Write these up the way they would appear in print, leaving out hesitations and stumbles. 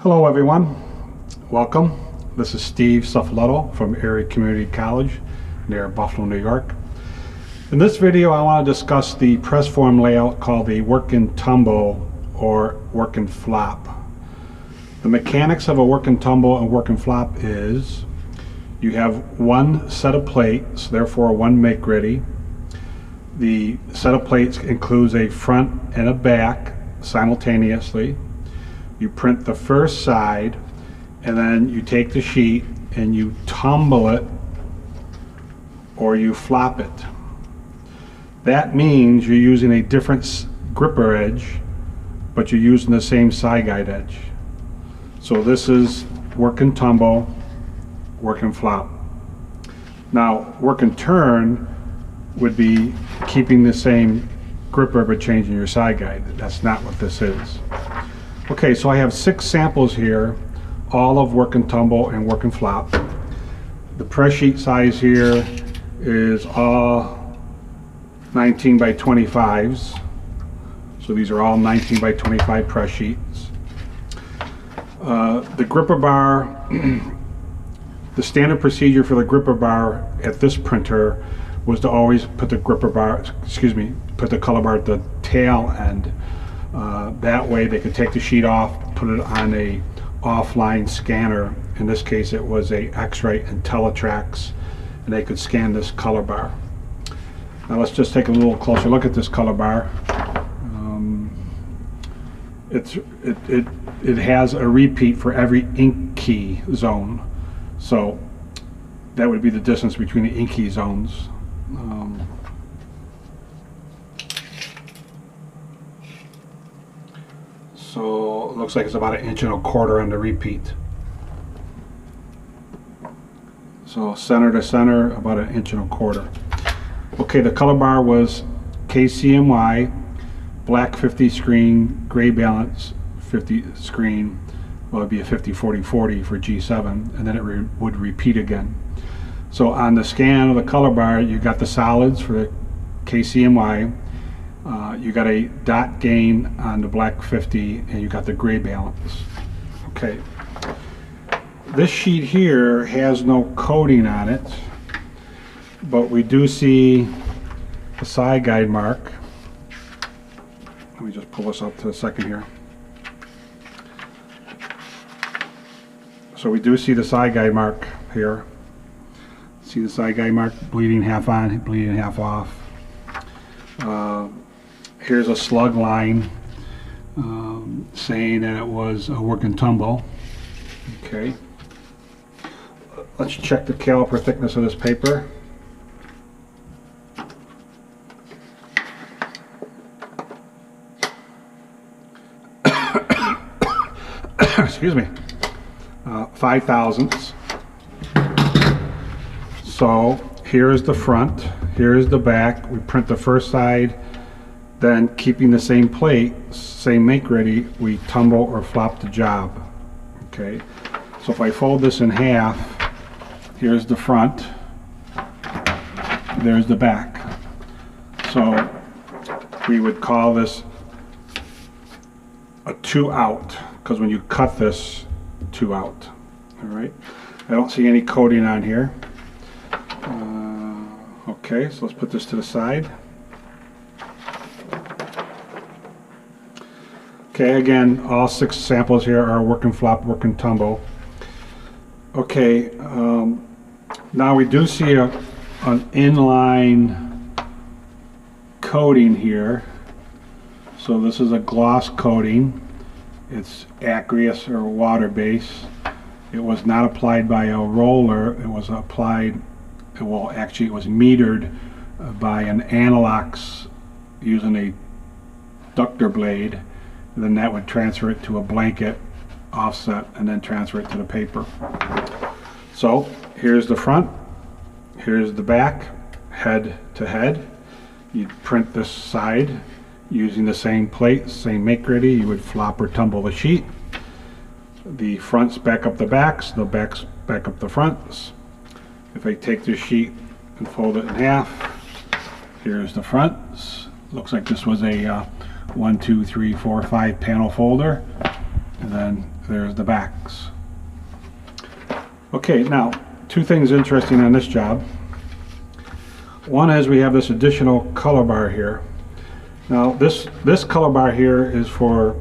Hello everyone, welcome. This is Steve Suffalotto from Erie Community College near Buffalo, New York. In this video I want to discuss the press form layout called the Work Tumble or Work Flop. The mechanics of a Work Tumble and Work Flop is you have one set of plates, therefore one make ready. The set of plates includes a front and a back simultaneously. You print the first side and then you take the sheet and you tumble it or you flop it. That means you're using a different gripper edge, but you're using the same side guide edge. So this is Work and Tumble, Work and Flop. Now Work and Turn would be keeping the same gripper but changing your side guide. That's not what this is. Okay, so I have 6 samples here, all of Work and Tumble and Work and Flop. The press sheet size here is all 19 by 25s. So these are all 19 by 25 press sheets. The gripper bar, the standard procedure for the gripper bar at this printer was to always put the gripper bar, put the color bar at the tail end. That way they could take the sheet off, put it on a offline scanner. In this case it was a X-ray IntelliTrax, and they could scan this color bar. Now let's just take a little closer look at this color bar. It has a repeat for every ink key zone, so that would be the distance between the ink key zones. So it looks like it's about 1.25 inches on the repeat. So center to center, about 1.25 inches. Okay, the color bar was KCMY, black 50 screen, gray balance 50 screen. Well, it'd be a 50-40-40 for G7, and then it would repeat again. So on the scan of the color bar, you got the solids for the KCMY. You got a dot gain on the black 50, and you got the gray balance. Okay. This sheet here has no coding on it, but we do see the side guide mark. Let me just pull this up to the second here. So we do see the side guide mark here. See the side guide mark, bleeding half on, bleeding half off. Here's a slug line saying that it was a Work and Tumble. Okay. Let's check the caliper thickness of this paper. Excuse me. 5 thousandths. So here's the front, here's the back. We print the first side, then keeping the same plate, same make ready, we tumble or flop the job. Okay, so if I fold this in half, here's the front, there's the back. So we would call this a 2 out, because when you cut this, 2 out. All right, I don't see any coding on here. Okay, so let's put this to the side. Okay, again, all 6 samples here are Work and Flop, Work and Tumble. Okay, now we do see an inline coating here. So this is a gloss coating. It's aqueous or water base. It was not applied by a roller. It was applied, well, actually it was metered by an analox using a ductor blade. And then that would transfer it to a blanket offset and then transfer it to the paper. So here's the front, here's the back, head to head. You'd print this side using the same plate, same make ready. You would flop or tumble the sheet. The fronts back up the backs, the backs back up the fronts. If I take this sheet and fold it in half, here's the fronts. Looks like this was a 1, 2, 3, 4, 5 panel folder. and then there's the backs. Okay, now two things interesting on this job. One is we have this additional color bar here. Now this color bar here is for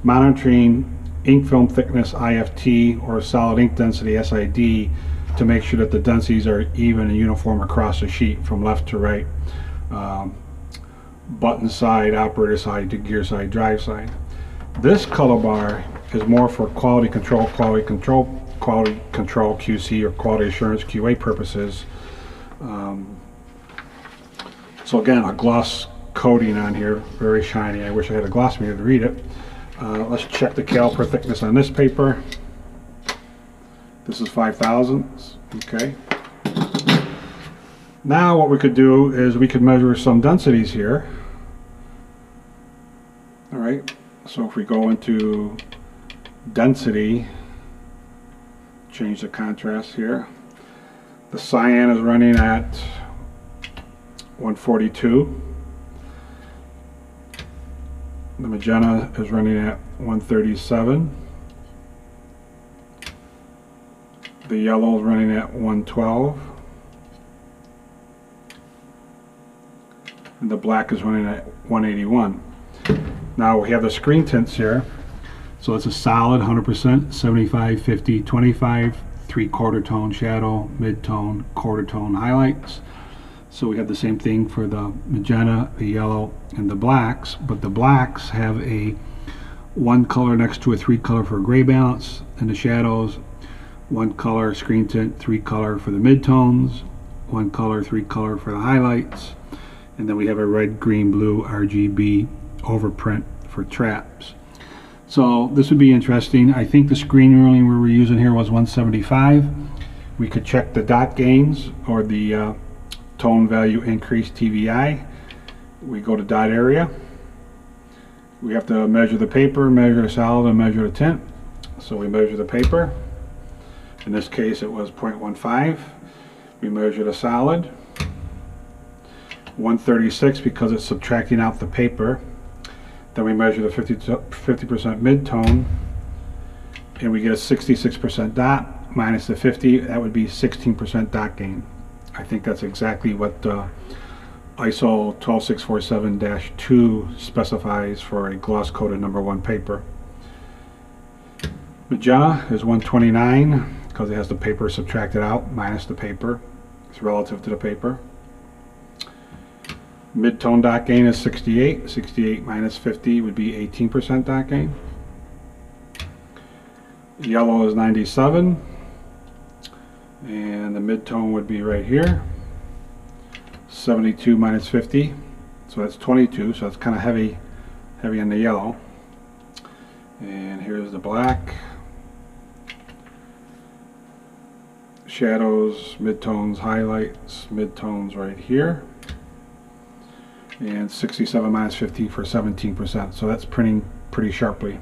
monitoring ink film thickness IFT or solid ink density SID to make sure that the densities are even and uniform across the sheet from left to right, button side, operator side to gear side, drive side. This color bar is more for quality control QC or quality assurance QA purposes. So again, a gloss coating on here, very shiny. I wish I had a gloss meter to read it. Let's check the caliper thickness on this paper. This is 5 thousandths. Okay. Now what we could do is we could measure some densities here. All right. So if we go into density, change the contrast here. The cyan is running at 142. The magenta is running at 137. The yellow is running at 112. And the black is running at 181. Now we have the screen tints here. So it's a solid 100%, 75, 50, 25, 3/4 tone shadow, mid-tone, quarter tone highlights. So we have the same thing for the magenta, the yellow, and the blacks, but the blacks have a 1 color next to a 3 color for gray balance, and the shadows 1 color screen tint, 3 color for the mid-tones, 1 color, 3 color for the highlights, and then we have a red, green, blue RGB overprint for traps. So this would be interesting. I think the screen ruling we were using here was 175. We could check the dot gains or the tone value increase TVI. We go to dot area. We have to measure the paper, measure the solid, and measure the tint. So we measure the paper. In this case it was 0.15. We measure the solid. 136 because it's subtracting out the paper. Then we measure the 50% mid-tone, and we get a 66% dot minus the 50. That would be 16% dot gain. I think that's exactly what ISO 12647-2 specifies for a gloss-coated #1 paper. Magenta is 129 because it has the paper subtracted out minus the paper. It's relative to the paper. Mid-tone dot gain is 68. 68 minus 50 would be 18% dot gain. Yellow is 97. And the mid-tone would be right here. 72 minus 50. So that's 22. So it's kind of heavy on the yellow. And here's the black. Shadows, mid-tones, highlights, mid-tones right here. And 67 minus 50 for 17%. So that's printing pretty sharply.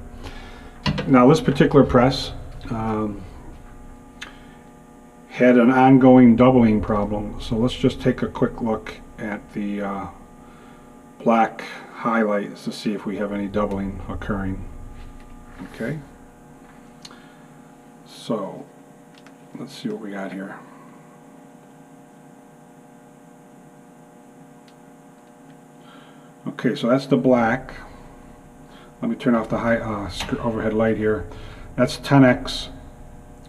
Now this particular press had an ongoing doubling problem. So let's just take a quick look at the black highlights to see if we have any doubling occurring. Okay. So let's see what we got here. Okay, so that's the black. Let me turn off the high overhead light here. That's 10x.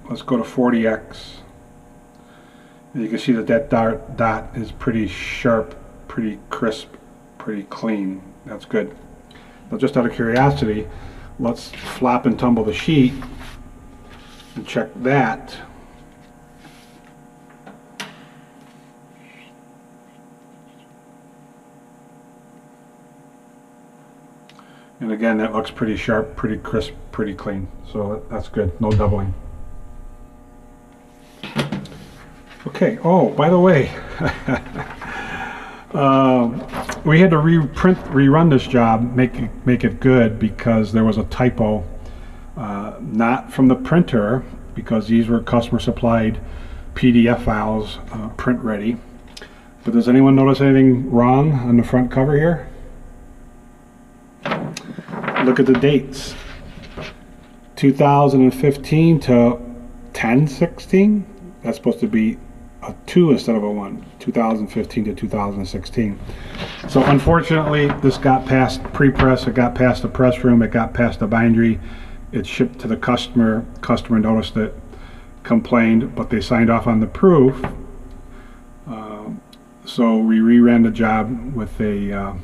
Let's go to 40x. And you can see that that dot is pretty sharp, pretty crisp, pretty clean. That's good. Now, just out of curiosity, let's flop and tumble the sheet and check that. And again, that looks pretty sharp, pretty crisp, pretty clean. So that's good, no doubling. Okay, oh, by the way, we had to rerun this job, make it good, because there was a typo, not from the printer, because these were customer supplied PDF files, print ready. But does anyone notice anything wrong on the front cover here? Look at the dates. 2015 to 1016. That's supposed to be a 2 instead of a 1. 2015 to 2016. So unfortunately, this got past pre-press, it got past the press room, it got past the bindery, it shipped to the customer. Customer noticed it, complained, but they signed off on the proof. So we reran the job with a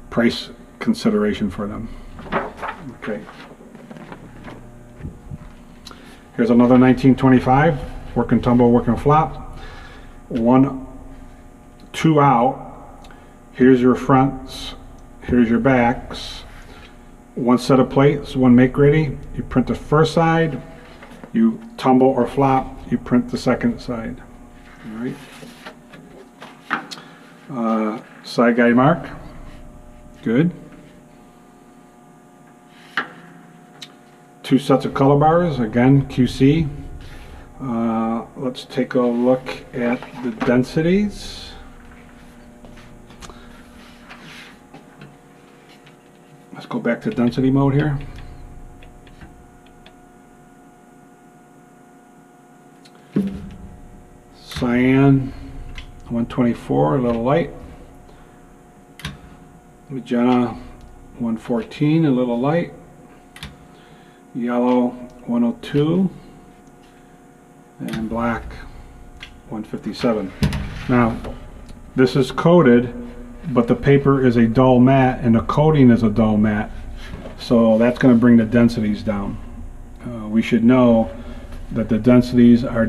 price consideration for them. Okay. Here's another 1925, Work and Tumble, Work and Flop. 1, 2 out. Here's your fronts, here's your backs. 1 set of plates, 1 make ready. You print the first side, you tumble or flop, you print the second side. All right. Side guide mark, good. 2 sets of color bars, again QC. Let's take a look at the densities. Let's go back to density mode here. Cyan 124, a little light. Magenta 114, a little light. Yellow 102, and black 157. Now this is coated, but the paper is a dull matte and the coating is a dull matte, so that's going to bring the densities down. We should know that the densities are